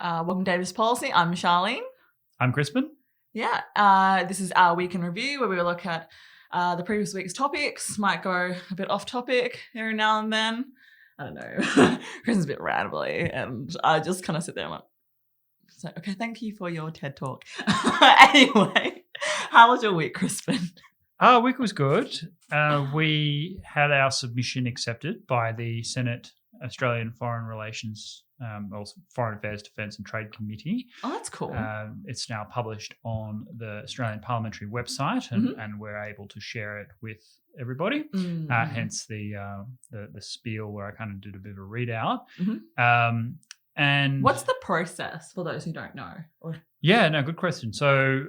Welcome to Davis Policy. I'm Charlene. I'm Crispin. Yeah, this is our week in review where we look at the previous week's topics. Might go a bit off topic every now and then. I don't know. Crispin's a bit rambly, and I just kind of sit there and say, okay, thank you for your TED Talk. Anyway, how was your week, Crispin? Our week was good. We had our submission accepted by the Senate Australian Foreign Relations, or Foreign Affairs, Defence and Trade Committee. Oh, that's cool. It's now published on the Australian Parliamentary website, and we're able to share it with everybody. Hence the spiel where I kind of did a bit of a readout. And what's the process for those who don't know? Yeah, no, good question. So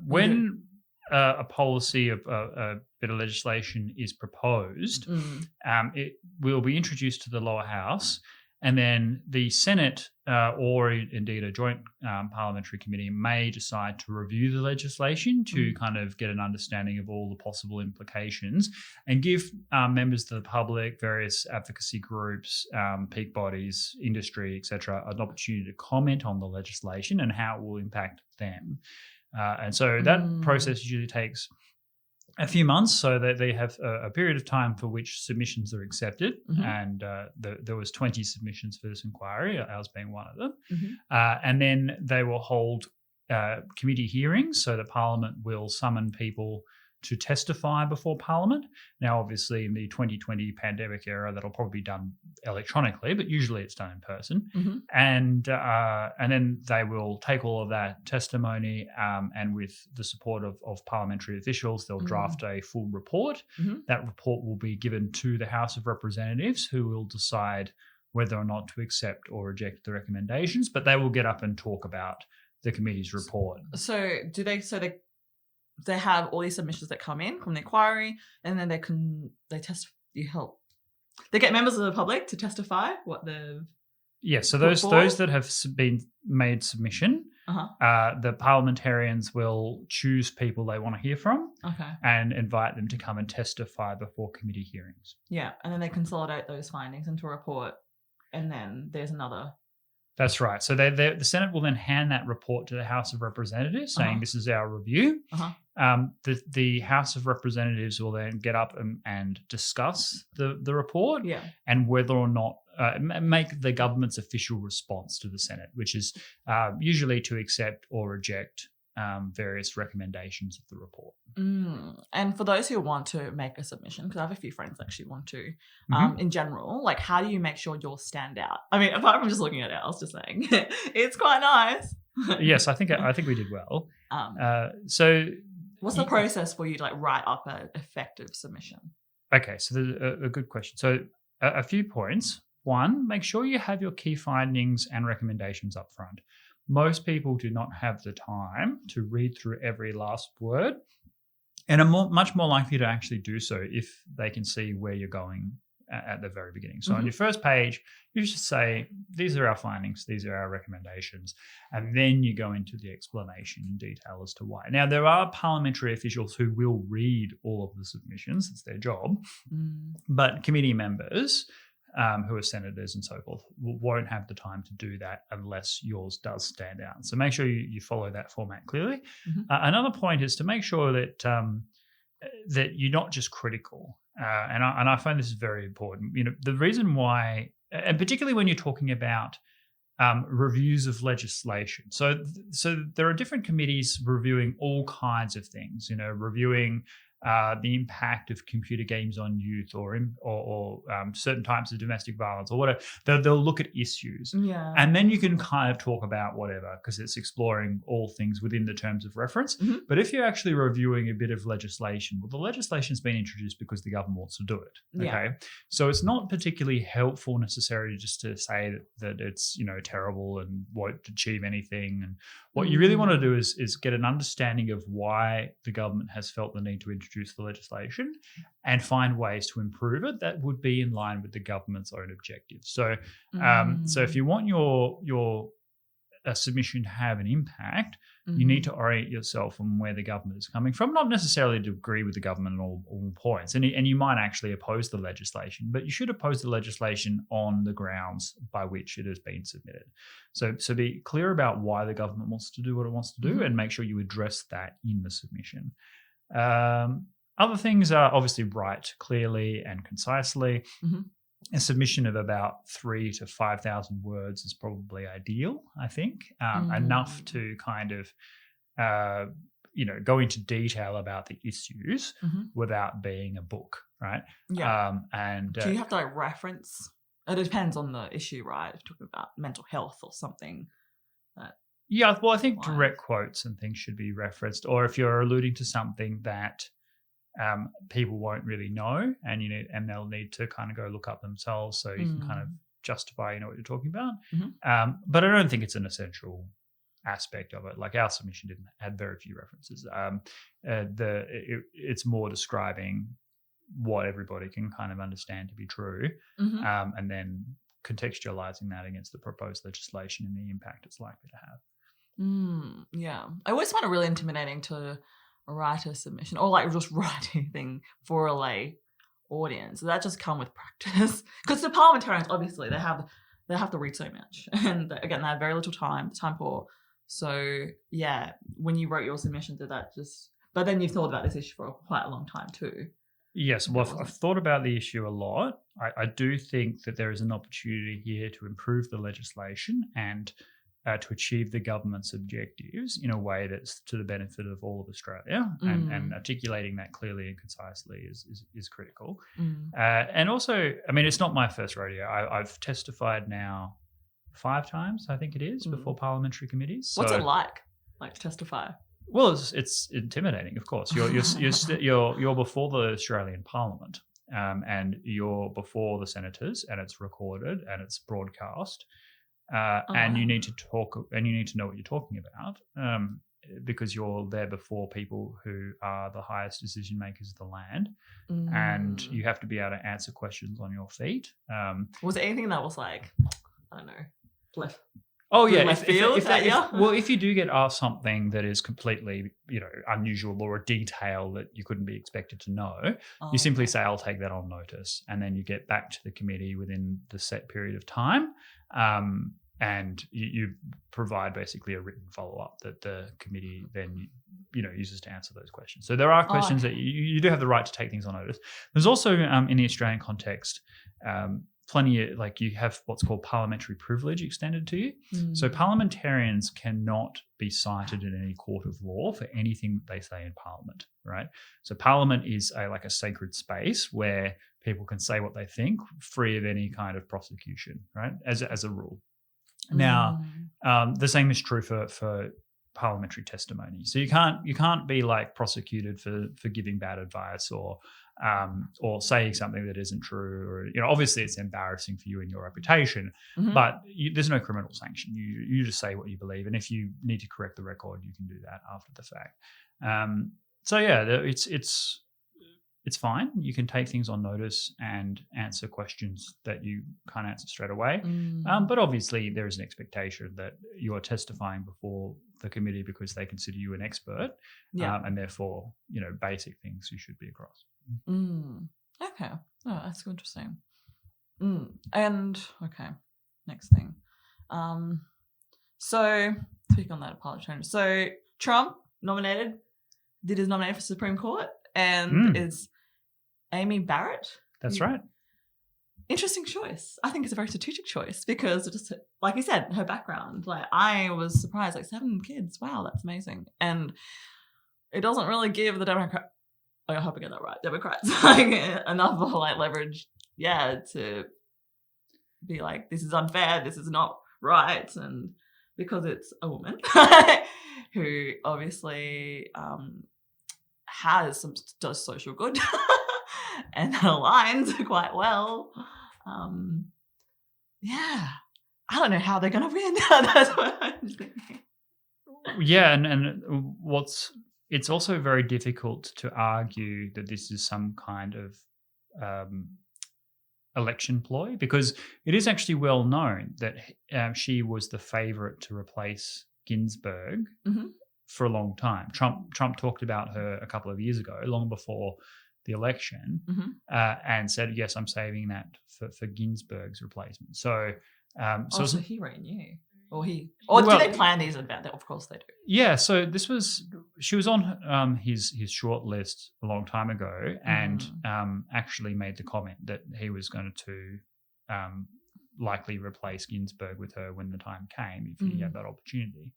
when a policy of a bit of legislation is proposed, it will be introduced to the lower house, and then the Senate or indeed a joint parliamentary committee may decide to review the legislation to kind of get an understanding of all the possible implications and give members of the public, various advocacy groups, peak bodies, industry, etc., an opportunity to comment on the legislation and how it will impact them. And so that process usually takes a few months, so that they have a period of time for which submissions are accepted. And there was 20 submissions for this inquiry, ours being one of them. And then they will hold committee hearings, so the Parliament will summon people to testify before Parliament. Now, obviously, in the 2020 pandemic era, that'll probably be done electronically, but usually it's done in person. And then they will take all of that testimony, and with the support of parliamentary officials, they'll draft a full report. That report will be given to the House of Representatives, who will decide whether or not to accept or reject the recommendations, but they will get up and talk about the committee's report. So they have all these submissions that come in from the inquiry, and then they get members of the public to testify what they've so those that have been made submission, the parliamentarians will choose people they want to hear from, and invite them to come and testify before committee hearings. Yeah, and then they consolidate those findings into a report, and then there's another. That's right. So the Senate will then hand that report to the House of Representatives, saying this is our review. The House of Representatives will then get up and discuss the report, and whether or not make the government's official response to the Senate, which is usually to accept or reject various recommendations of the report. And for those who want to make a submission, because I have a few friends that actually want to, in general, like, how do you make sure yours stand out? I mean, apart from just looking at it, I was just saying it's quite nice. Yes, I think we did well. So what's the process for you to write up an effective submission? Okay, so there's a good question. So a few points. One, make sure you have your key findings and recommendations up front. Most people do not have the time to read through every last word, and are much more likely to actually do so if they can see where you're going at the very beginning. So on your first page, you should say, these are our findings, these are our recommendations, and then you go into the explanation in detail as to why. Now, there are parliamentary officials who will read all of the submissions, it's their job, but committee members who are senators and so forth won't have the time to do that unless yours does stand out. So make sure you follow that format clearly. Another point is to make sure that that you're not just critical. And I find this is very important. You know, the reason why, and particularly when you're talking about reviews of legislation. So there are different committees reviewing all kinds of things. You know, reviewing the impact of computer games on youth, or certain types of domestic violence, or whatever. They'll look at issues, and then you can kind of talk about whatever, because it's exploring all things within the terms of reference. But if you're actually reviewing a bit of legislation, well, the legislation's been introduced because the government wants to do it. Okay, so it's not particularly helpful necessarily just to say that it's terrible and won't achieve anything. And what you really want to do is get an understanding of why the government has felt the need to introduce the legislation and find ways to improve it that would be in line with the government's own objectives. So, so if you want your submission to have an impact, You need to orient yourself on where the government is coming from, not necessarily to agree with the government on all points. And you might actually oppose the legislation, but you should oppose the legislation on the grounds by which it has been submitted. So be clear about why the government wants to do what it wants to do and make sure you address that in the submission. Other things are obviously write clearly and concisely. A submission of about 3,000 to 5,000 words is probably ideal, I think, enough to kind of, go into detail about the issues without being a book, right? Yeah. And do you have to reference? It depends on the issue, right? If you're talking about mental health or something. Yeah, well, I think direct quotes and things should be referenced, or if you're alluding to something that people won't really know, and they'll need to kind of go look up themselves, so you can kind of justify what you're talking about. But I don't think it's an essential aspect of it. Like our submission had very few references. It's more describing what everybody can kind of understand to be true, and then contextualizing that against the proposed legislation and the impact it's likely to have. Yeah, I always find it really intimidating to write a submission or like just write anything for a lay audience. So that just come with practice, because the parliamentarians obviously they have to read so much, and again they have very little time poor. So yeah, when you wrote your submission, but then you've thought about this issue for quite a long time too. Yes, well, I've thought about the issue a lot. I do think that there is an opportunity here to improve the legislation and to achieve the government's objectives in a way that's to the benefit of all of Australia, and articulating that clearly and concisely is critical. And also, I mean, it's not my first rodeo. I've testified now 5 times, I think it is, before parliamentary committees. What's it like to testify? Well, it's intimidating, of course. You're before the Australian Parliament, and you're before the senators, and it's recorded and it's broadcast. And you need to talk, and you need to know what you're talking about, because you're there before people who are the highest decision makers of the land, and you have to be able to answer questions on your feet. Was there anything that was like, I don't know, left? Oh yeah, if you do get asked something that is completely unusual or a detail that you couldn't be expected to know, you simply say, "I'll take that on notice," and then you get back to the committee within the set period of time, and you provide basically a written follow up that the committee then uses to answer those questions. So there are questions that you do have the right to take things on notice. There's also in the Australian context, plenty of, like, you have what's called parliamentary privilege extended to you. So parliamentarians cannot be cited in any court of law for anything that they say in Parliament, right? So Parliament is a sacred space where people can say what they think, free of any kind of prosecution, right? As a rule. Now, the same is true for parliamentary testimony. So you can't be like prosecuted for giving bad advice or saying something that isn't true, or obviously it's embarrassing for you and your reputation, but there's no criminal sanction. You just say what you believe, and if you need to correct the record, you can do that after the fact. So yeah, it's fine. You can take things on notice and answer questions that you can't answer straight away. But obviously there is an expectation that you are testifying before the committee because they consider you an expert, and therefore, basic things you should be across. Okay. Oh, that's interesting. And okay, next thing. So speak on that parliamentarian. So Trump did his nomination for Supreme Court, and is Amy Barrett. That's right. Interesting choice. I think it's a very strategic choice because just like you said, her background. Like, I was surprised, 7 kids. Wow, that's amazing. And it doesn't really give the Democrats, I hope I get that right, Democrats enough of leverage, to be like, this is unfair, this is not right, and because it's a woman who obviously does social good and that aligns quite well. I don't know how they're going to win. That's what I'm thinking. Yeah, and it's also very difficult to argue that this is some kind of election ploy, because it is actually well known that she was the favourite to replace Ginsburg for a long time. Trump talked about her a couple of years ago, long before the election, and said, yes, I'm saving that for Ginsburg's replacement. So so he already knew. Or do they plan these events? Of course they do. Yeah, so she was on his short list a long time ago, and actually made the comment that he was going to likely replace Ginsburg with her when the time came, if he had that opportunity.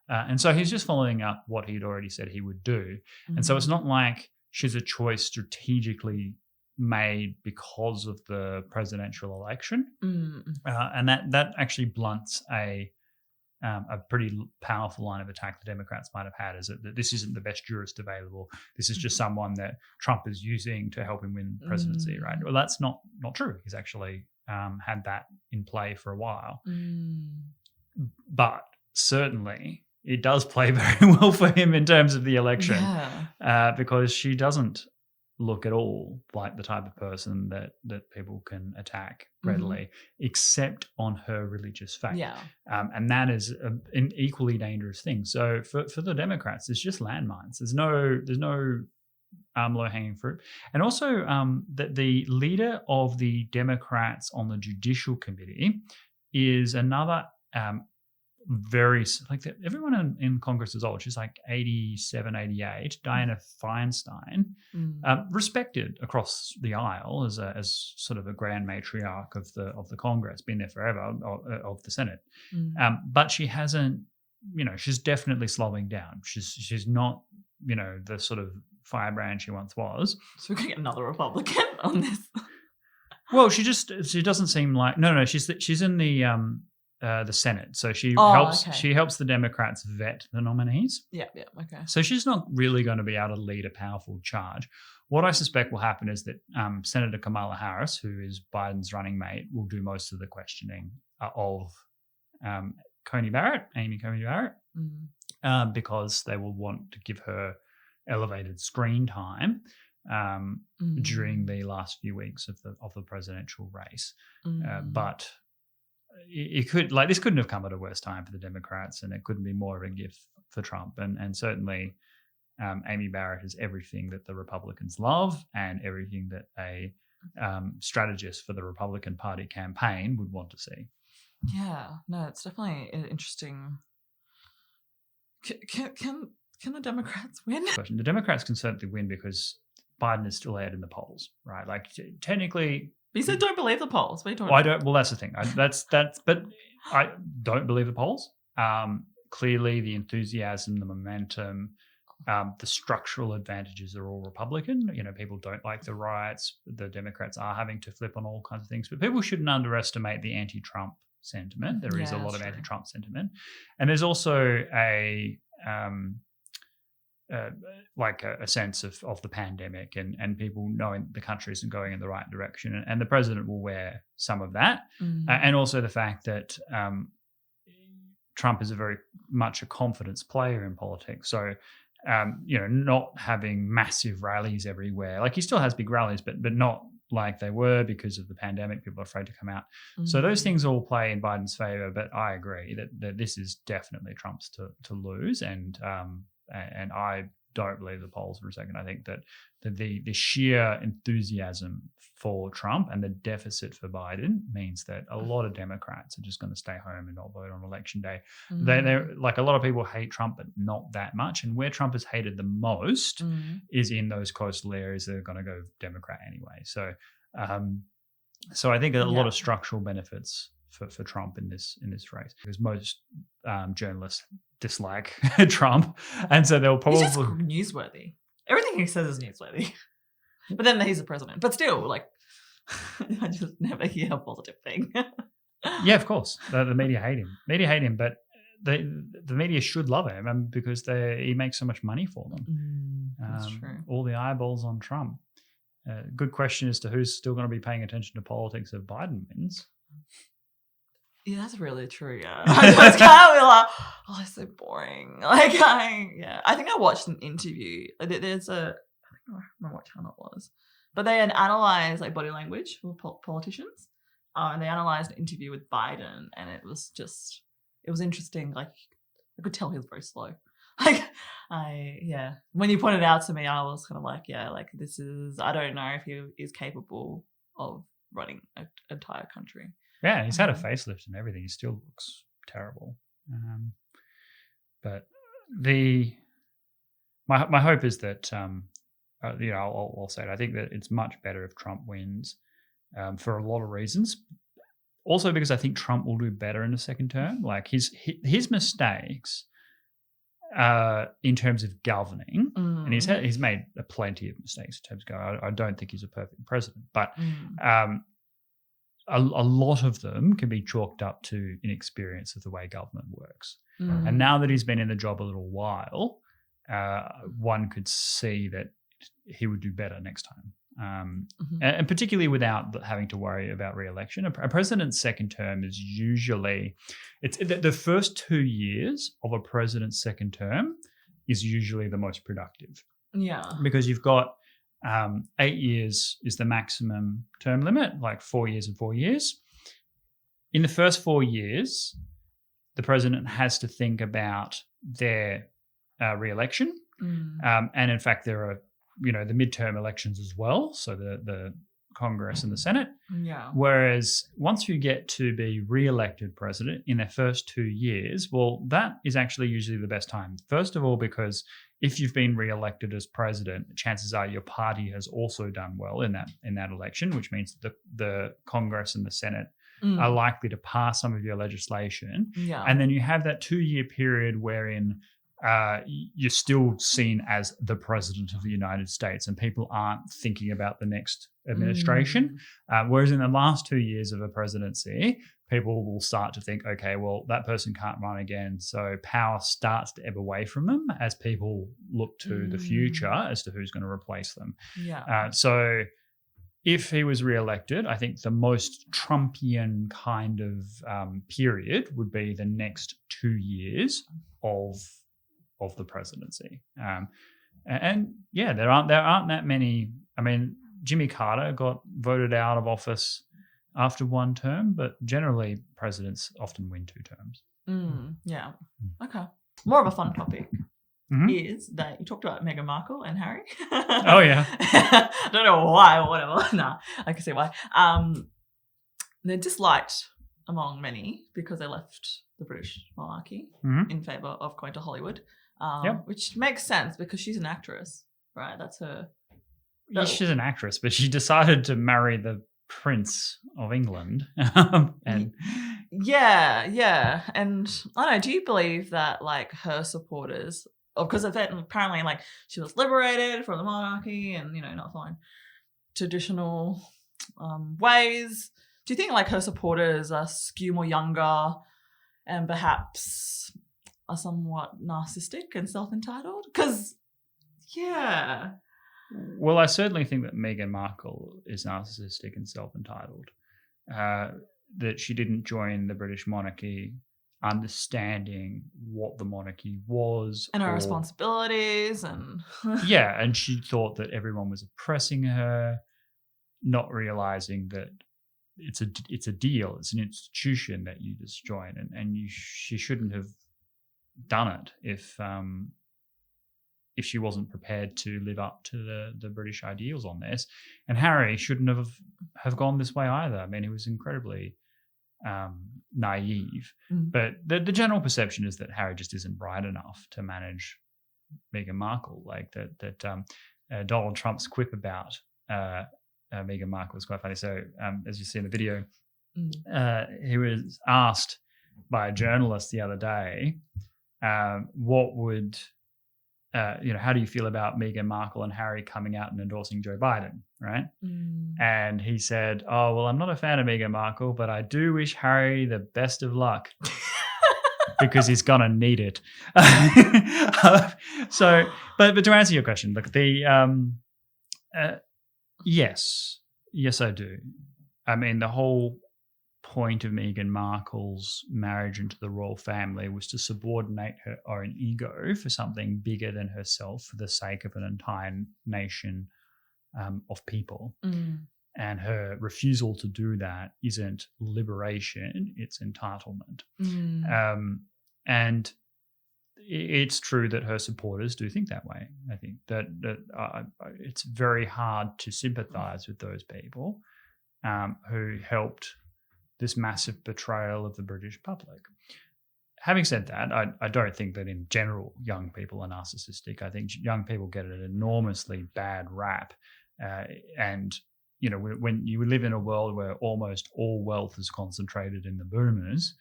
And so he's just following up what he'd already said he would do. And so it's not like she's a choice strategically made because of the presidential election. And that actually blunts a pretty powerful line of attack the Democrats might have had, is that this isn't the best jurist available. This is just someone that Trump is using to help him win the presidency, right? Well, that's not true. He's actually had that in play for a while. But certainly it does play very well for him in terms of the election, because she doesn't look at all like the type of person that people can attack readily, except on her religious faith. And that is an equally dangerous thing. So for the Democrats, it's just landmines. There's no low-hanging fruit. And also that the leader of the Democrats on the Judicial Committee is another very, like, everyone in Congress is old. She's like 87, 88. Dianna Feinstein, respected across the aisle as sort of a grand matriarch of the Congress, been there forever, of the Senate. But she hasn't, she's definitely slowing down. She's not, the sort of firebrand she once was. So we're going to get another Republican on this. Well, she doesn't seem like, no, she's in the Senate. So she helps the Democrats vet the nominees. Okay. So she's not really going to be able to lead a powerful charge. What I suspect will happen is that Senator Kamala Harris, who is Biden's running mate, will do most of the questioning of Amy Coney Barrett, because they will want to give her elevated screen time during the last few weeks of the presidential race. But it could, like, this couldn't have come at a worse time for the Democrats, and it couldn't be more of a gift for Trump. And certainly Amy Barrett is everything that the Republicans love and everything that a strategist for the Republican Party campaign would want to see. Yeah, no, it's definitely interesting. Can the Democrats win? The Democrats can certainly win because Biden is still ahead in the polls, right? Like, technically. But you said don't believe the polls. What are you talking about? Well, that's the thing. But I don't believe the polls. Clearly, the enthusiasm, the momentum, the structural advantages are all Republican. People don't like the riots. The Democrats are having to flip on all kinds of things. But people shouldn't underestimate the anti-Trump sentiment. There is a lot of anti-Trump sentiment. And there's also a sense of the pandemic and people knowing the country isn't going in the right direction. And the president will wear some of that. And also the fact that Trump is very much a confidence player in politics. So, not having massive rallies everywhere. Like, he still has big rallies, but not like they were because of the pandemic. People are afraid to come out. So those things all play in Biden's favor. But I agree that this is definitely Trump's to lose. And I don't believe the polls for a second. I think that the sheer enthusiasm for Trump and the deficit for Biden means that a lot of Democrats are just going to stay home and not vote on election day. They're like, a lot of people hate Trump, but not that much. And where Trump is hated the most is in those coastal areas that are going to go Democrat anyway. So, I think a lot of structural benefits for Trump in this race, because most journalists dislike Trump, and so they'll probably. He's just newsworthy. Everything he says is newsworthy. But then he's the president. But still, like, I just never hear a positive thing. Yeah, of course. The media hate him. But the media should love him because he makes so much money for them. That's true. All the eyeballs on Trump. Good question as to who's still going to be paying attention to politics if Biden wins. Yeah, that's really true. Yeah, I was kind of like, oh, that's so boring. Like, I think I watched an interview. I don't remember what channel it was, but they had analyzed like body language for politicians, and they analyzed an interview with Biden, and it was interesting. Like, I could tell he was very slow. When you pointed it out to me, I was kind of like, this is, I don't know if he is capable of running an entire country. Yeah, he's had a facelift and everything. He still looks terrible. But my hope is that I'll say it. I think that it's much better if Trump wins for a lot of reasons. Also because I think Trump will do better in the second term. Like his mistakes in terms of governing, and he's made plenty of mistakes in terms of governing. I don't think he's a perfect president, but a lot of them can be chalked up to inexperience of the way government works. And now that he's been in the job a little while, one could see that he would do better next time. And particularly without having to worry about re-election. A president's second term is usually, it's the first 2 years of a president's second term is usually the most productive. Yeah. Because you've got 8 years is the maximum term limit, like 4 years and 4 years. In the first 4 years, the president has to think about their re-election. And in fact, there are, the midterm elections as well. So the Congress and the Senate. Yeah. Whereas once you get to be re-elected president in their first 2 years, well, that is actually usually the best time. First of all, because if you've been re-elected as president, chances are your party has also done well in that election, which means the Congress and the Senate are likely to pass some of your legislation. Yeah. And then you have that 2 year period wherein you're still seen as the president of the United States and people aren't thinking about the next administration. Whereas in the last 2 years of a presidency, people will start to think, okay, well, that person can't run again. So power starts to ebb away from them as people look to the future as to who's going to replace them. Yeah. So if he was re-elected, I think the most Trumpian kind of period would be the next 2 years of the presidency. And there aren't that many. I mean, Jimmy Carter got voted out of office after one term, but generally presidents often win 2 terms. Yeah. Okay. More of a fun topic is that you talked about Meghan Markle and Harry. Oh, yeah. I don't know why or whatever. Nah, I can see why. They're disliked among many because they left the British monarchy in favour of going to Hollywood, which makes sense because she's an actress, right? That's her. She's an actress, but she decided to marry the Prince of England. And yeah. And I don't know, do you believe that like her supporters, because apparently like she was liberated from the monarchy and, not following traditional ways. Do you think like her supporters are skew more younger and perhaps are somewhat narcissistic and self-entitled? Because, yeah. Well, I certainly think that Meghan Markle is narcissistic and self-entitled. That she didn't join the British monarchy understanding what the monarchy was. And her responsibilities. And yeah, and she thought that everyone was oppressing her, not realising that it's a deal, it's an institution that you just join, and she shouldn't have done it if she wasn't prepared to live up to the British ideals on this. And Harry shouldn't have gone this way either. I mean, he was incredibly naive. But the general perception is that Harry just isn't bright enough to manage Meghan Markle. Like that Donald Trump's quip about Meghan Markle was quite funny. So as you see in the video, he was asked by a journalist the other day, what would how do you feel about Meghan Markle and Harry coming out and endorsing Joe Biden, right? And he said, oh, well, I'm not a fan of Meghan Markle, but I do wish Harry the best of luck because he's going to need it. So, but to answer your question, look, yes, I do. I mean, the whole point of Meghan Markle's marriage into the royal family was to subordinate her own ego for something bigger than herself for the sake of an entire nation of people. And her refusal to do that isn't liberation, it's entitlement. And it's true that her supporters do think that way. I think that it's very hard to sympathise with those people who helped this massive betrayal of the British public. Having said that, I don't think that in general young people are narcissistic. I think young people get an enormously bad rap. And, when you live in a world where almost all wealth is concentrated in the boomers,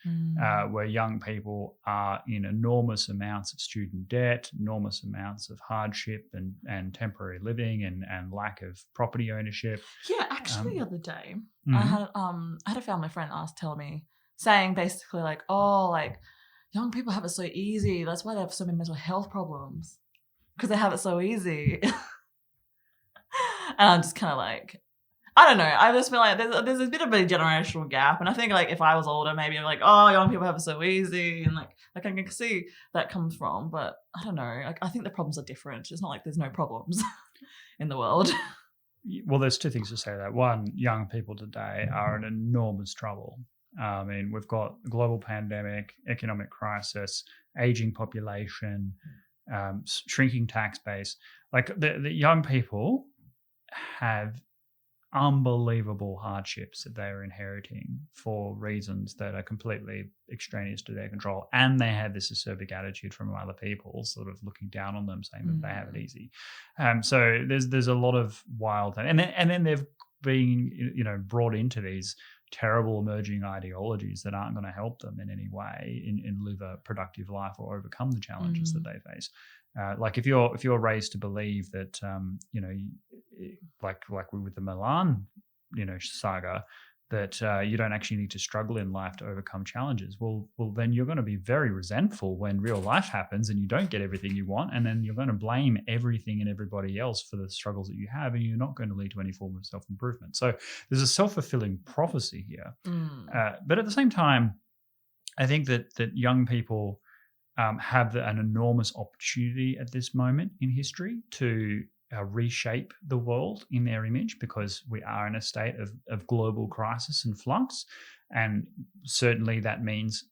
where young people are in enormous amounts of student debt, enormous amounts of hardship and temporary living and lack of property ownership. Yeah, actually the other day, Mm-hmm. I had a family friend tell me, saying basically like, oh, like, young people have it so easy. That's why they have so many mental health problems, because they have it so easy. And I'm just kind of like, I don't know. I just feel like there's a bit of a generational gap. And I think like if I was older, maybe I'm like, oh, young people have it so easy. And like I can see that comes from. But I don't know. Like, I think the problems are different. It's not like there's no problems in the world. Well, there's two things to say that. One, young people today are in enormous trouble. I mean, we've got a global pandemic, economic crisis, aging population, shrinking tax base. Like the young people have unbelievable hardships that they are inheriting for reasons that are completely extraneous to their control. And they have this acerbic attitude from other people sort of looking down on them, saying that they have it easy. So there's a lot of wild, and then they've been, brought into these terrible emerging ideologies that aren't going to help them in any way in live a productive life or overcome the challenges that they face. Like if you're raised to believe that like with the Milan saga, that you don't actually need to struggle in life to overcome challenges, well then you're going to be very resentful when real life happens and you don't get everything you want, and then you're going to blame everything and everybody else for the struggles that you have, and you're not going to lead to any form of self-improvement. So there's a self-fulfilling prophecy here. But at the same time, I think that young people have an enormous opportunity at this moment in history to reshape the world in their image, because we are in a state of global crisis and flux. And certainly that means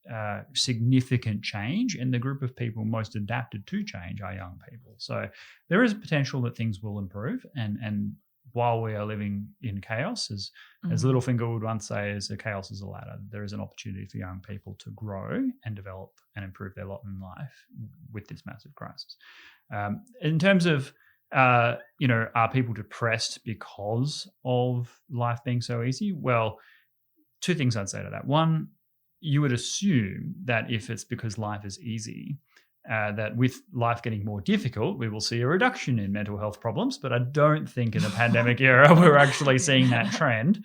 significant change. And the group of people most adapted to change are young people. So there is a potential that things will improve. And while we are living in chaos, as Littlefinger would once say, as a chaos is a ladder, there is an opportunity for young people to grow and develop and improve their lot in life with this massive crisis. In terms of are people depressed because of life being so easy? Well, two things I'd say to that. One, you would assume that if it's because life is easy, that with life getting more difficult, we will see a reduction in mental health problems. But I don't think in the pandemic era we're actually seeing that trend.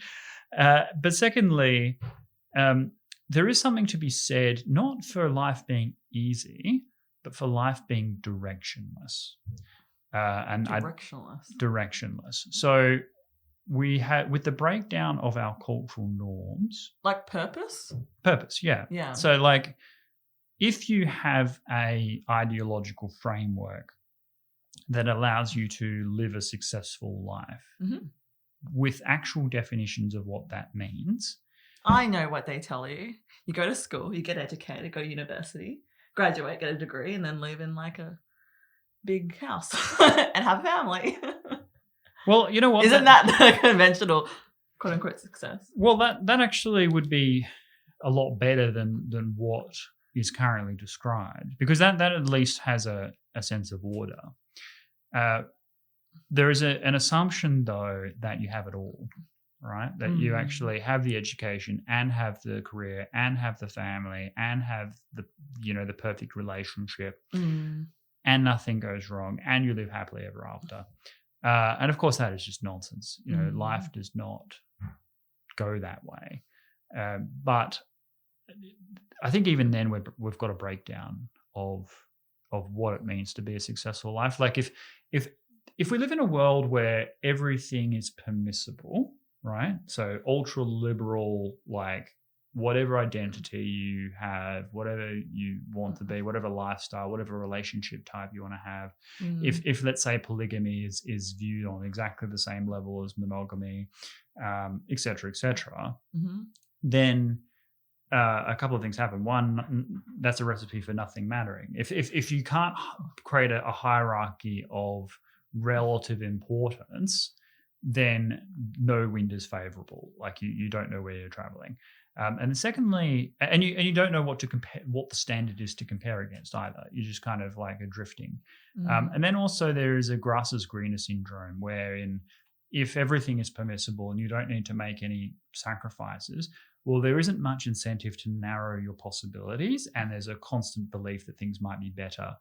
But secondly, there is something to be said, not for life being easy, but for life being directionless. Directionless. So we had, with the breakdown of our cultural norms, like purpose, yeah. So like, if you have a ideological framework that allows you to live a successful life with actual definitions of what that means, I know what they tell you. You go to school, you get educated, go to university, graduate, get a degree, and then live in like a big house and have a family. Well, you know what? Isn't that the conventional quote unquote success? Well, that actually would be a lot better than what is currently described, because that at least has a sense of order. There is an assumption though that you have it all, right? That you actually have the education and have the career and have the family and have the the perfect relationship. And nothing goes wrong, and you live happily ever after. And of course, that is just nonsense. Life does not go that way. But I think even then we've got a breakdown of what it means to be a successful life. Like if we live in a world where everything is permissible, right? So ultra liberal, like whatever identity you have, whatever you want to be, whatever lifestyle, whatever relationship type you want to have. If let's say polygamy is viewed on exactly the same level as monogamy, et cetera, then a couple of things happen. One, that's a recipe for nothing mattering. If you can't create a hierarchy of relative importance, then no wind is favorable. Like you don't know where you're traveling. And then secondly, and you don't know what the standard is to compare against either. You just kind of like are drifting. And then also there is a grass is greener syndrome, wherein if everything is permissible and you don't need to make any sacrifices, well, there isn't much incentive to narrow your possibilities, and there's a constant belief that things might be better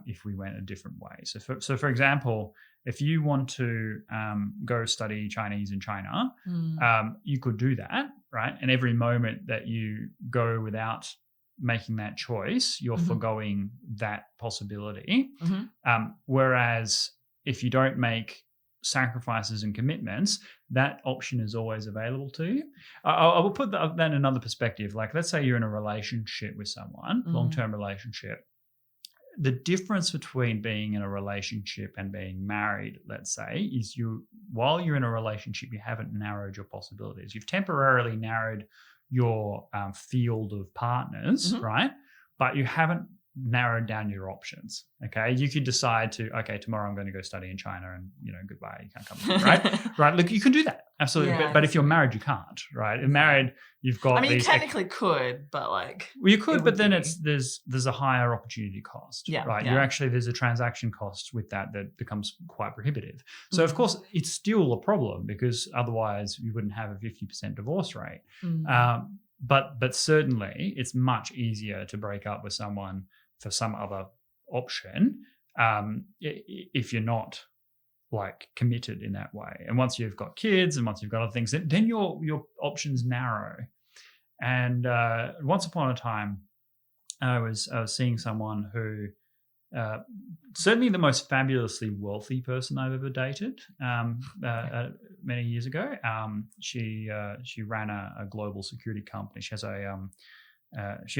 if we went a different way. So for example, if you want to go study Chinese in China, you could do that, right? And every moment that you go without making that choice, you're foregoing that possibility. Whereas if you don't make sacrifices and commitments, that option is always available to you. I will put that in another perspective. Like, let's say you're in a relationship with someone, long-term relationship. The difference between being in a relationship and being married, let's say, is while you're in a relationship, you haven't narrowed your possibilities. You've temporarily narrowed your field of partners, right? But you haven't narrowed down your options. Okay, you could decide to, okay, tomorrow I'm going to go study in China, and goodbye, you can't come with me, right? Right. Look, you can do that, absolutely. Yeah. But if you're married, you can't, right? If married, you've got. I mean, you technically could, but like. Well, you could, but then there's a higher opportunity cost, right? Yeah. There's a transaction cost with that becomes quite prohibitive. So of course it's still a problem, because otherwise you wouldn't have a 50% divorce rate. But certainly it's much easier to break up with someone for some other option if you're not like committed in that way. And once you've got kids and once you've got other things, then your options narrow. And once upon a time, I was seeing someone who certainly the most fabulously wealthy person I've ever dated many years ago. She ran a global security company. She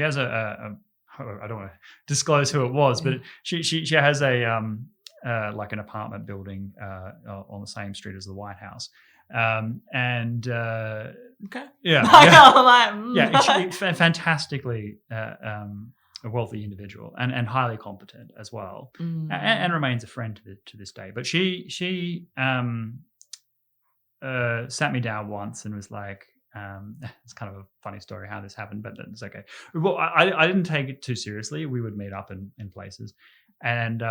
has a I don't want to disclose who it was, but she has a like an apartment building on the same street as the White House. Okay. Fantastically a wealthy individual and highly competent as well, and remains a friend to this day. But she sat me down once and was like, it's kind of a funny story how this happened, but it's okay. Well, I didn't take it too seriously. We would meet up in places, and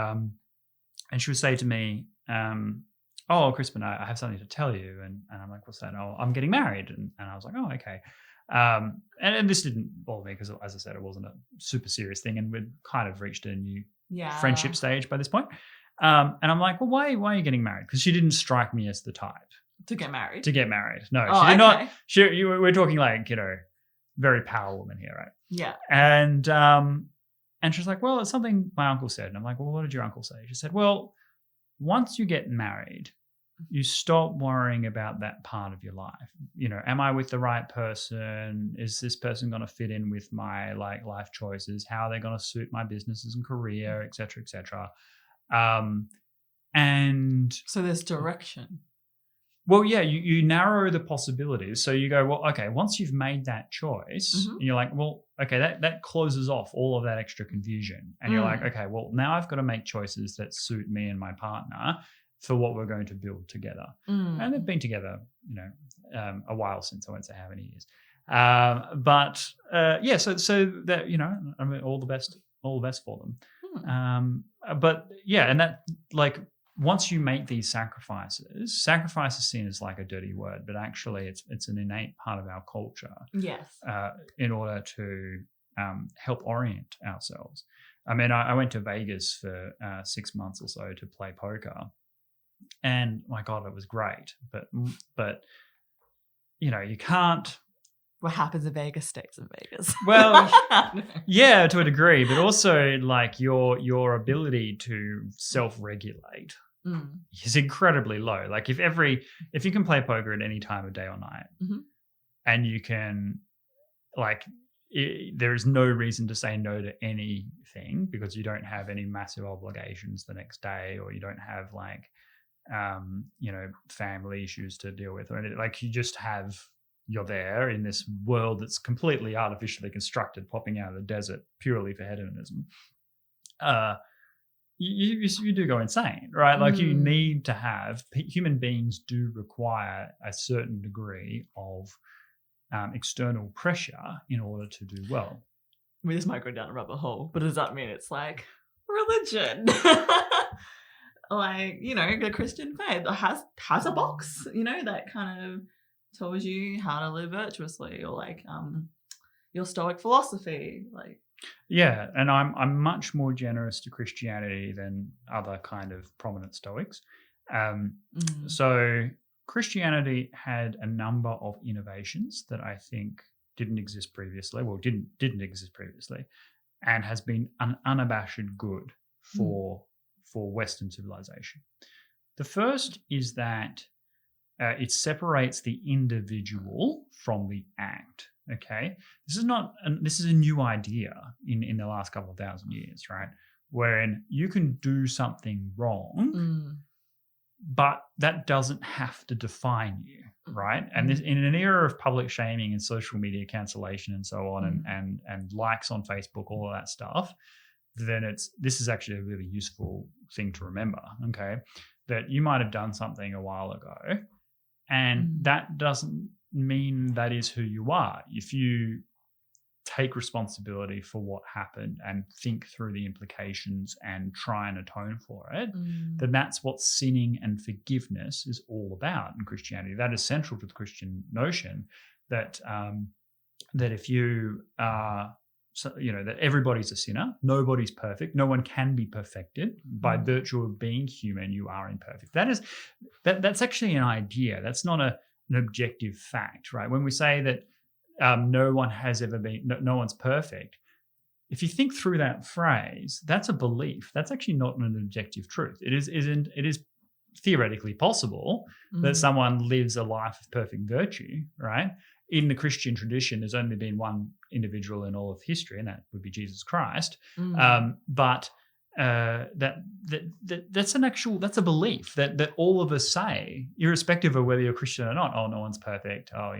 she would say to me, "Oh, Crispin, I have something to tell you." And I'm like, "What's that?" "Oh, I'm getting married." And I was like, "Oh, okay." And this didn't bother me because, as I said, it wasn't a super serious thing, and we'd kind of reached a new friendship stage by this point. And I'm like, "Well, why are you getting married?" Because she didn't strike me as the type. To get married? No, she did not. We're talking like, very power woman here, right? Yeah. And she's like, "Well, it's something my uncle said." And I'm like, "Well, what did your uncle say?" She said, "Well, once you get married, you stop worrying about that part of your life. Am I with the right person? Is this person going to fit in with my life choices? How are they going to suit my businesses and career, et cetera, et cetera?" And so there's direction. Well, yeah, you narrow the possibilities. So you go, well, okay, once you've made that choice, and you're like, well, okay, that closes off all of that extra confusion. And you're like, okay, well, now I've got to make choices that suit me and my partner for what we're going to build together. And they've been together, a while since. I won't say how many years. So that, I mean, all the best for them. But yeah, and that, like, once you make these sacrifices is seen as like a dirty word, but actually it's an innate part of our culture. Yes. In order to help orient ourselves. I mean, I went to Vegas for 6 months or so to play poker, and my God, it was great. But you can't. What happens in Vegas stays in Vegas. Well, yeah, to a degree, but also like your ability to self-regulate is incredibly low. Like if you can play poker at any time of day or night, and you can, like, there is no reason to say no to anything because you don't have any massive obligations the next day, or you don't have like family issues to deal with, or anything. Like you just have you're there in this world that's completely artificially constructed, popping out of the desert purely for hedonism, you do go insane, right? Like you need to have, human beings do require a certain degree of external pressure in order to do well. I mean, this might go down a rabbit hole, but does that mean it's like religion? Like, you know, the Christian faith has a box, you know, that kind of tells you how to live virtuously, or like your Stoic philosophy, like. Yeah, and I'm much more generous to Christianity than other kind of prominent Stoics. So Christianity had a number of innovations that I think didn't exist previously, and has been an unabashed good for Western civilization. The first is that it separates the individual from the act. Okay, this is a new idea in the last couple of thousand years, right? Wherein you can do something wrong, but that doesn't have to define you, right? And this, in an era of public shaming and social media cancellation and so on, and likes on Facebook, all of that stuff, then this is actually a really useful thing to remember. Okay, that you might have done something a while ago, and that doesn't mean that is who you are. If you take responsibility for what happened and think through the implications and try and atone for it, then that's what sinning and forgiveness is all about in Christianity. That is central to the Christian notion that that if you are, that everybody's a sinner, nobody's perfect, no one can be perfected. By virtue of being human, you are imperfect. That's actually an idea. That's not an objective fact, right? When we say that no one's perfect, if you think through that phrase, that's a belief. That's actually not an objective truth. It is theoretically possible that someone lives a life of perfect virtue, right? In the Christian tradition, there's only been one individual in all of history, and that would be Jesus Christ. But that's a belief that all of us say, irrespective of whether you're Christian or not. Oh, no one's perfect. Oh,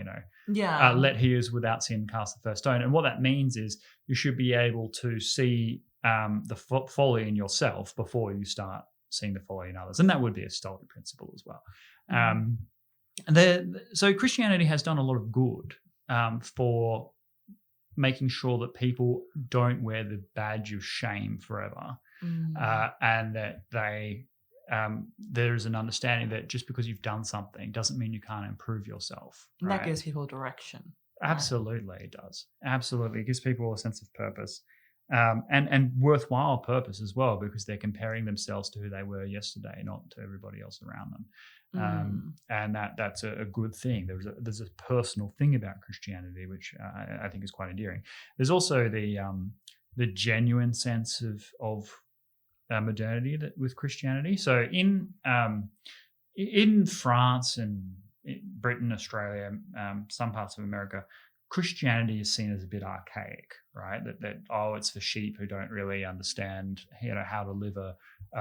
let he who is without sin cast the first stone. And what that means is you should be able to see the folly in yourself before you start seeing the folly in others, and that would be a Stoic principle as well. So Christianity has done a lot of good for making sure that people don't wear the badge of shame forever. And that there's an understanding that just because you've done something doesn't mean you can't improve yourself. Right? That gives people direction. Absolutely, it does. Absolutely, it gives people a sense of purpose, and worthwhile purpose as well, because they're comparing themselves to who they were yesterday, not to everybody else around them. And that's a good thing. There's a personal thing about Christianity which I think is quite endearing. There's also the genuine sense of modernity with Christianity. So in France and Britain, Australia, some parts of America, Christianity is seen as a bit archaic, right? That it's for sheep who don't really understand, how to live a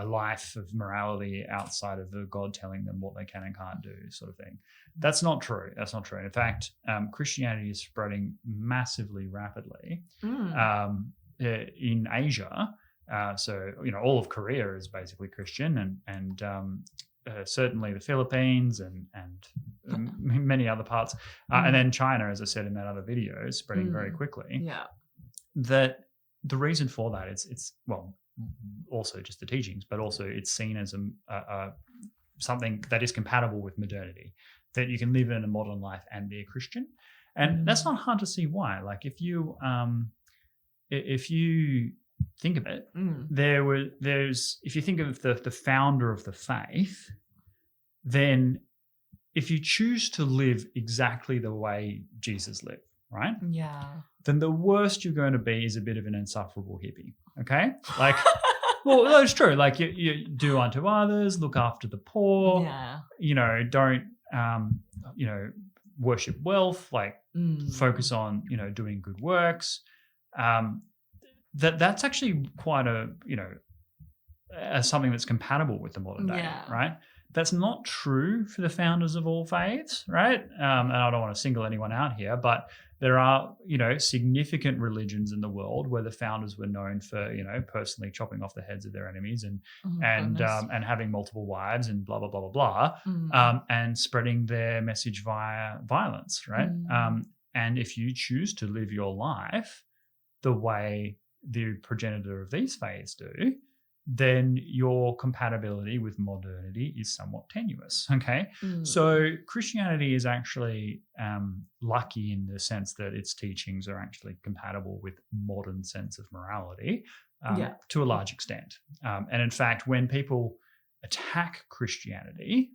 life of morality outside of the God telling them what they can and can't do, sort of thing. That's not true. In fact, Christianity is spreading massively rapidly in Asia. So all of Korea is basically Christian, and certainly the Philippines and many other parts, and then China, as I said in that other video, is spreading very quickly. Yeah. That the reason for that it's also just the teachings, but also it's seen as a something that is compatible with modernity, that you can live in a modern life and be a Christian, and that's not hard to see why. Like if you think of it, if you think of the founder of the faith, then if you choose to live exactly the way Jesus lived, right? Yeah. Then the worst you're going to be is a bit of an insufferable hippie. Okay? Like, well, that's true. Like you do unto others, look after the poor. Yeah. Don't worship wealth. Like focus on doing good works. That's actually quite something that's compatible with the modern day, right? That's not true for the founders of all faiths, right? And I don't want to single anyone out here, but there are, significant religions in the world where the founders were known for, personally chopping off the heads of their enemies and having multiple wives and blah blah blah blah blah, and spreading their message via violence, right? And if you choose to live your life the way the progenitor of these faiths do, then your compatibility with modernity is somewhat tenuous, okay? So Christianity is actually lucky in the sense that its teachings are actually compatible with modern sense of morality to a large extent. And in fact, when people attack Christianity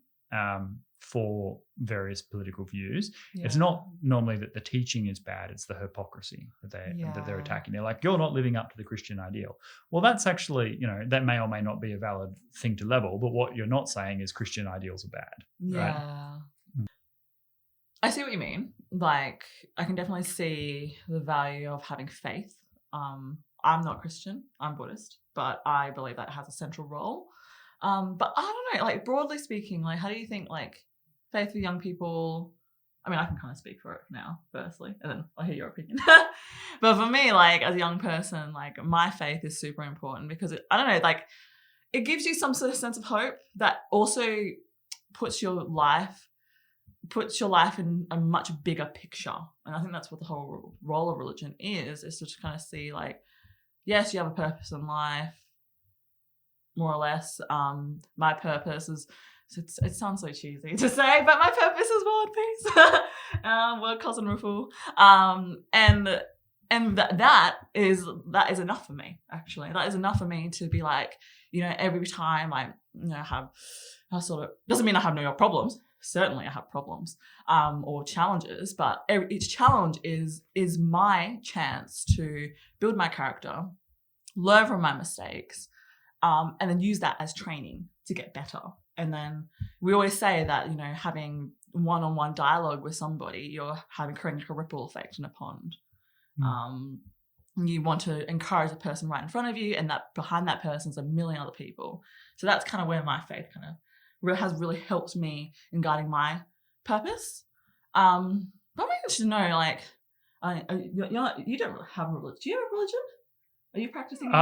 for various political views, it's not normally that the teaching is bad, it's the hypocrisy that they're attacking. They're like, you're not living up to the Christian ideal. Well, that's actually, that may or may not be a valid thing to level, but what you're not saying is Christian ideals are bad. Right? I see what you mean. Like, I can definitely see the value of having faith. I'm not Christian, I'm Buddhist, but I believe that has a central role. But I don't know, like, broadly speaking, like, how do you think, like, faith for young people, I mean, I can kind of speak for it now, firstly, and then I'll hear your opinion. But for me, like, as a young person, like, my faith is super important because it gives you some sort of sense of hope that also puts your life in a much bigger picture. And I think that's what the whole role of religion is to kind of see, like, yes, you have a purpose in life, more or less. My purpose is, it sounds so cheesy to say, but my purpose is world peace. World cousin Rufu. And that is enough for me, actually. That is enough for me to be like, every time I have doesn't mean I have no problems. Certainly I have problems or challenges, but each challenge is my chance to build my character, learn from my mistakes, and then use that as training to get better. And then we always say that, having one-on-one dialogue with somebody, you're creating a ripple effect in a pond. You want to encourage the person right in front of you, and that behind that person is a million other people. So that's kind of where my faith kind of has really helped me in guiding my purpose. But I'm interested to know, like, you don't really have a religion. Do you have a religion? Are you practicing?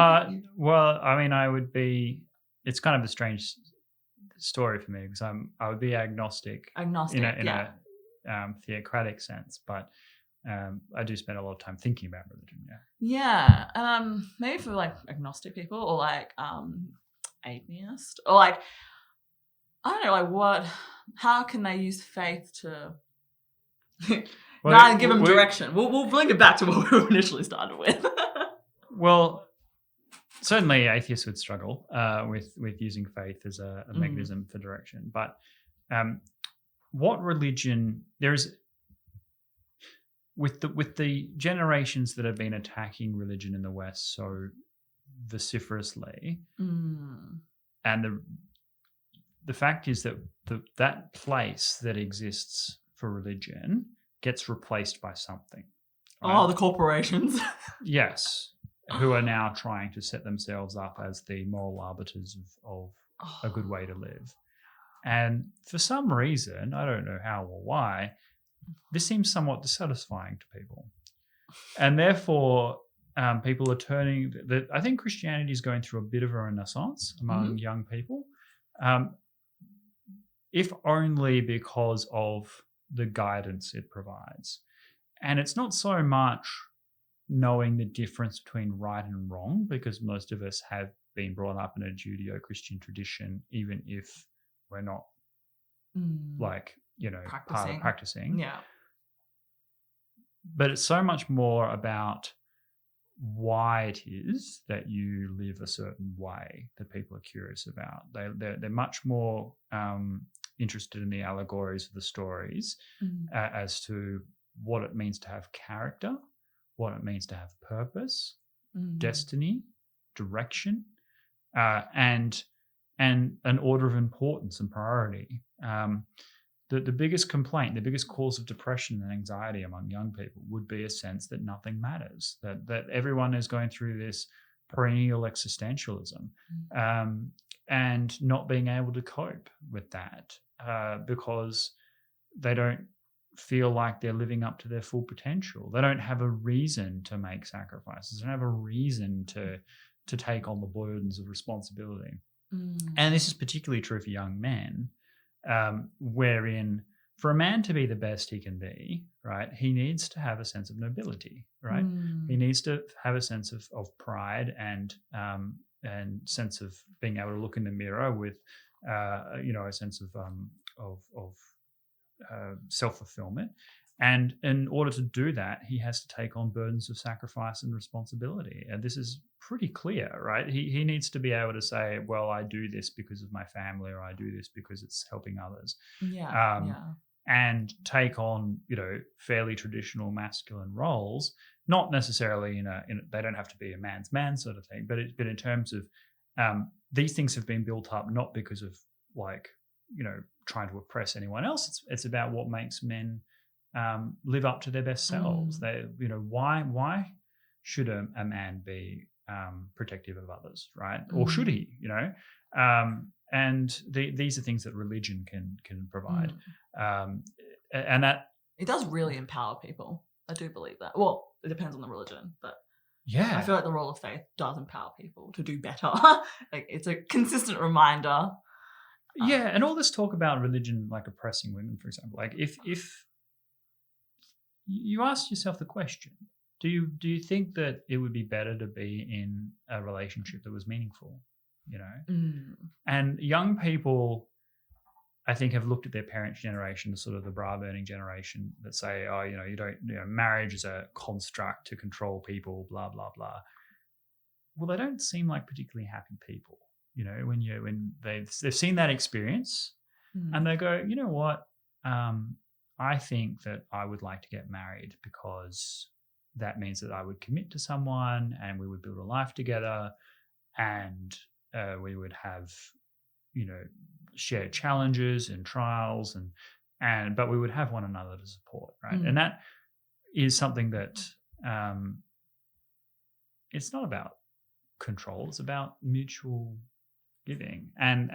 Well, I mean, it's kind of a strange story for me because I would be agnostic in a theocratic sense, but I do spend a lot of time thinking about religion. Maybe for like agnostic people or like atheist or like, I don't know, like how can they use faith to give them direction? We'll bring it back to what we initially started with. Well, certainly atheists would struggle with using faith as a mechanism for direction. But what religion there's with the generations that have been attacking religion in the West so vociferously, and the fact is that that place that exists for religion gets replaced by something. Right? Oh, the corporations. Yes. Who are now trying to set themselves up as the moral arbiters of a good way to live. And for some reason, I don't know how or why, this seems somewhat dissatisfying to people. And therefore, people are turning... I think Christianity is going through a bit of a renaissance among young people, if only because of the guidance it provides. And it's not so much knowing the difference between right and wrong, because most of us have been brought up in a Judeo-Christian tradition, even if we're not part of practicing. Yeah. But it's so much more about why it is that you live a certain way that people are curious about. They're much more interested in the allegories of the stories as to what it means to have character, what it means to have purpose, destiny, direction, and an order of importance and priority. The biggest complaint, the biggest cause of depression and anxiety among young people would be a sense that nothing matters, that everyone is going through this perennial existentialism. and not being able to cope with that because they don't feel like they're living up to their full potential. They don't have a reason to make sacrifices. They don't have a reason to take on the burdens of responsibility. And this is particularly true for young men, wherein for a man to be the best he can be, right, he needs to have a sense of nobility, right? He needs to have a sense of pride and sense of being able to look in the mirror with, a sense of self-fulfillment. And in order to do that, he has to take on burdens of sacrifice and responsibility. And this is pretty clear, right? He needs to be able to say, well, I do this because of my family, or I do this because it's helping others. And take on, fairly traditional masculine roles, not necessarily they don't have to be a man's man sort of thing, but in terms of these things have been built up not because of trying to oppress anyone else. It's about what makes men live up to their best selves. They, why should a man be protective of others, right? Or should he? And these are things that religion can provide, and that it does really empower people. I do believe that. Well, it depends on the religion, but yeah, I feel like the role of faith does empower people to do better. Like, it's a consistent reminder. Yeah, and all this talk about religion like oppressing women, for example, like if you ask yourself the question, do you think that it would be better to be in a relationship that was meaningful, And young people, I think, have looked at their parents' generation as sort of the bra-burning generation that say, oh, you don't, marriage is a construct to control people, blah, blah, blah. Well, they don't seem like particularly happy people. When they've seen that experience and they go, you know what, I think that I would like to get married because that means that I would commit to someone and we would build a life together and we would have, shared challenges and trials but we would have one another to support, right? And that is something that it's not about control, it's about mutual giving and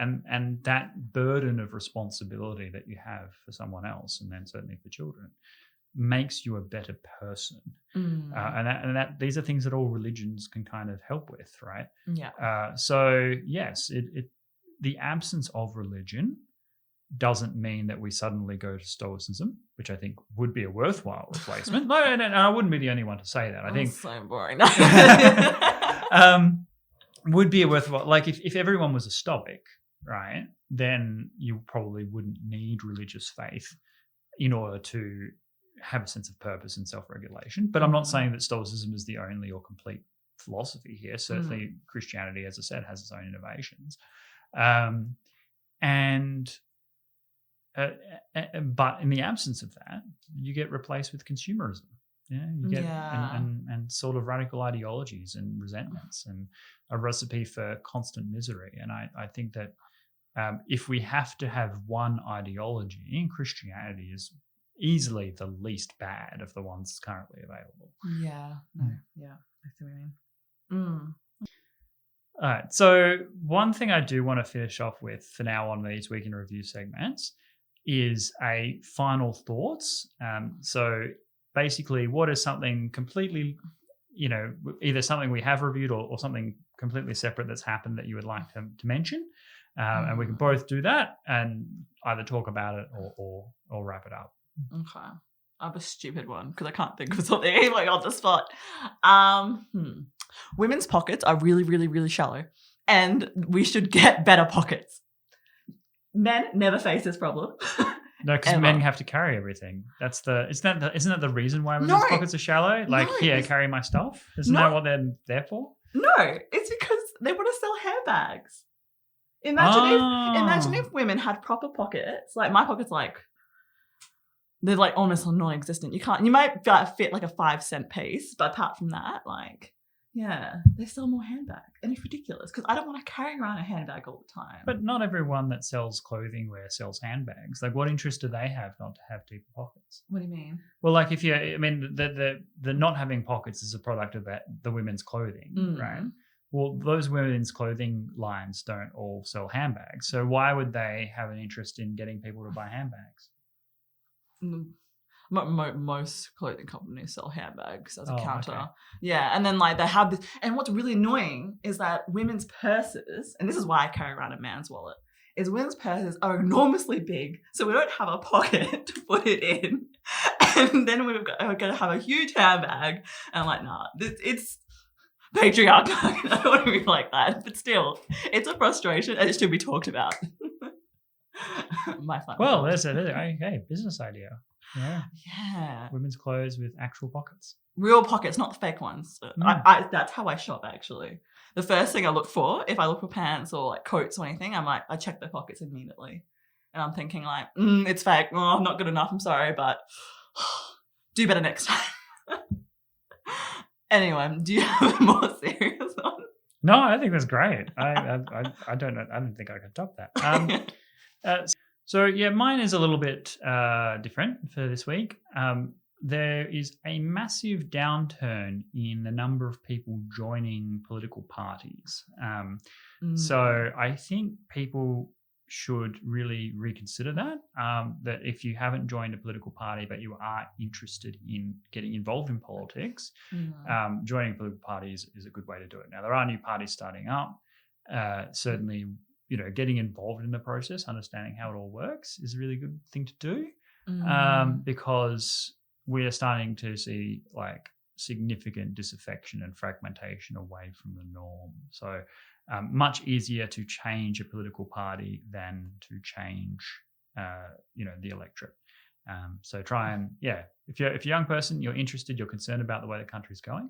that burden of responsibility that you have for someone else, and then certainly for children, makes you a better person. And that these are things that all religions can kind of help with, right? So yes, the absence of religion doesn't mean that we suddenly go to Stoicism, which I think would be a worthwhile replacement. No, I wouldn't be the only one to say that. I think so boring. Would be a worthwhile, like if everyone was a Stoic, right, then you probably wouldn't need religious faith in order to have a sense of purpose and self-regulation. But I'm not saying that Stoicism is the only or complete philosophy here. Certainly Christianity, as I said, has its own innovations. But in the absence of that, you get replaced with consumerism. You get and sort of radical ideologies and resentments and a recipe for constant misery. And I think that if we have to have one ideology, Christianity is easily the least bad of the ones currently available. I see what you mean. All right, so one thing I do want to finish off with for now on these Week in Review segments is a final thoughts. So basically, what is something completely, either something we have reviewed or something completely separate that's happened that you would like to mention? And we can both do that and either talk about it or wrap it up. Okay. I have a stupid one because I can't think of something like on the spot. Women's pockets are really, really, really shallow, and we should get better pockets. Men never face this problem. No, because men have to carry everything. Isn't that the reason why women's pockets are shallow? Like, here, carry my stuff. Isn't that what they're there for? No, it's because they want to sell handbags. Imagine if women had proper pockets. Like, my pockets, they're like almost non-existent. You might fit like a 5-cent piece, but apart from that, they sell more handbags, and it's ridiculous because I don't want to carry around a handbag all the time. But not everyone that sells clothing sells handbags. Like, what interest do they have not to have deeper pockets? What do you mean? Well, the not having pockets is a product of the women's clothing, right? Well, those women's clothing lines don't all sell handbags. So why would they have an interest in getting people to buy handbags? Most clothing companies sell handbags as a counter. Okay. Yeah, and then like they have this. And what's really annoying is that women's purses, and this is why I carry around a man's wallet, is women's purses are enormously big, so we don't have a pocket to put it in. And then we're going to have a huge handbag. And I'm like, nah, it's patriarchy. I don't want to be like that. But still, it's a frustration and it should be talked about. My fun. Well, there's a business idea. Yeah. Yeah. Women's clothes with actual pockets. Real pockets, not the fake ones. That's how I shop, actually. The first thing I look for, if I look for pants or like coats or anything, I check their pockets immediately. And I'm thinking like, it's fake. Oh, not good enough. I'm sorry, but do better next time. Anyway, do you have a more serious one? No, I think that's great. I don't know. I don't think I could top that. So yeah, mine is a little bit different for this week. There is a massive downturn in the number of people joining political parties. So I think people should really reconsider that. That if you haven't joined a political party but you are interested in getting involved in politics, joining a political party is a good way to do it. Now, there are new parties starting up. Certainly, getting involved in the process, understanding how it all works is a really good thing to do, because we are starting to see like significant disaffection and fragmentation away from the norm. So much easier to change a political party than to change, the electorate. So try and, if you're a young person, you're interested, you're concerned about the way the country's going,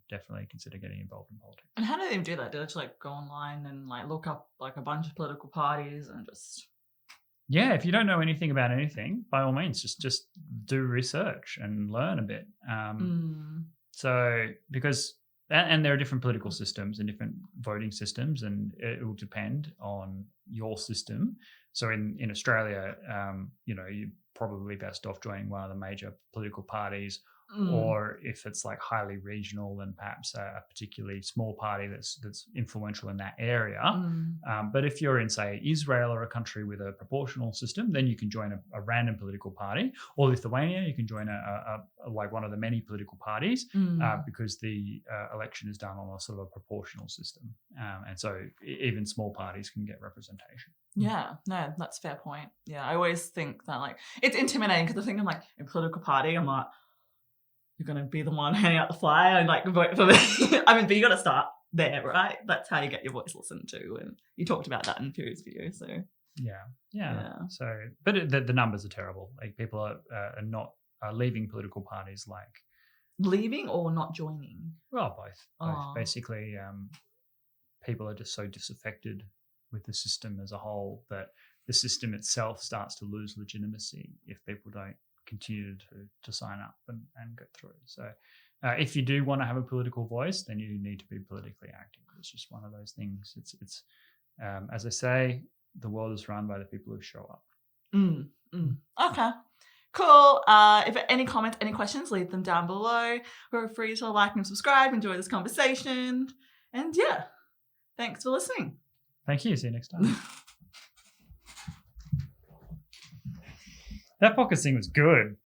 definitely consider getting involved in politics. And how do they do that? Do they just like go online and like look up like a bunch of political parties and just... Yeah, if you don't know anything about anything, by all means, just do research and learn a bit. So because... And there are different political systems and different voting systems, and it will depend on your system. So in Australia, you're probably best off joining one of the major political parties, or if it's like highly regional, then perhaps a particularly small party that's influential in that area. But if you're in, say, Israel or a country with a proportional system, then you can join a random political party. Or Lithuania, you can join a like one of the many political parties, because the election is done on a sort of a proportional system. And so even small parties can get representation. Yeah, no, that's a fair point. Yeah, I always think that like it's intimidating because I think I'm like in political party, I'm like, you're going to be the one handing out the flyer and like vote for me. But you got to start there, right? That's how you get your voice listened to. And you talked about that in previous video. So yeah. So, but the numbers are terrible. Like people are not leaving political parties, like leaving or not joining. Well, both. Basically, people are just so disaffected with the system as a whole that the system itself starts to lose legitimacy if people don't continue to sign up and go through. So if you do want to have a political voice, then you need to be politically active. It's just one of those things. It's as I say, the world is run by the people who show up. Okay, cool. If any comments, any questions, leave them down below. Feel free to like and subscribe. Enjoy this conversation. And yeah, thanks for listening. Thank you. See you next time. That pocket thing was good.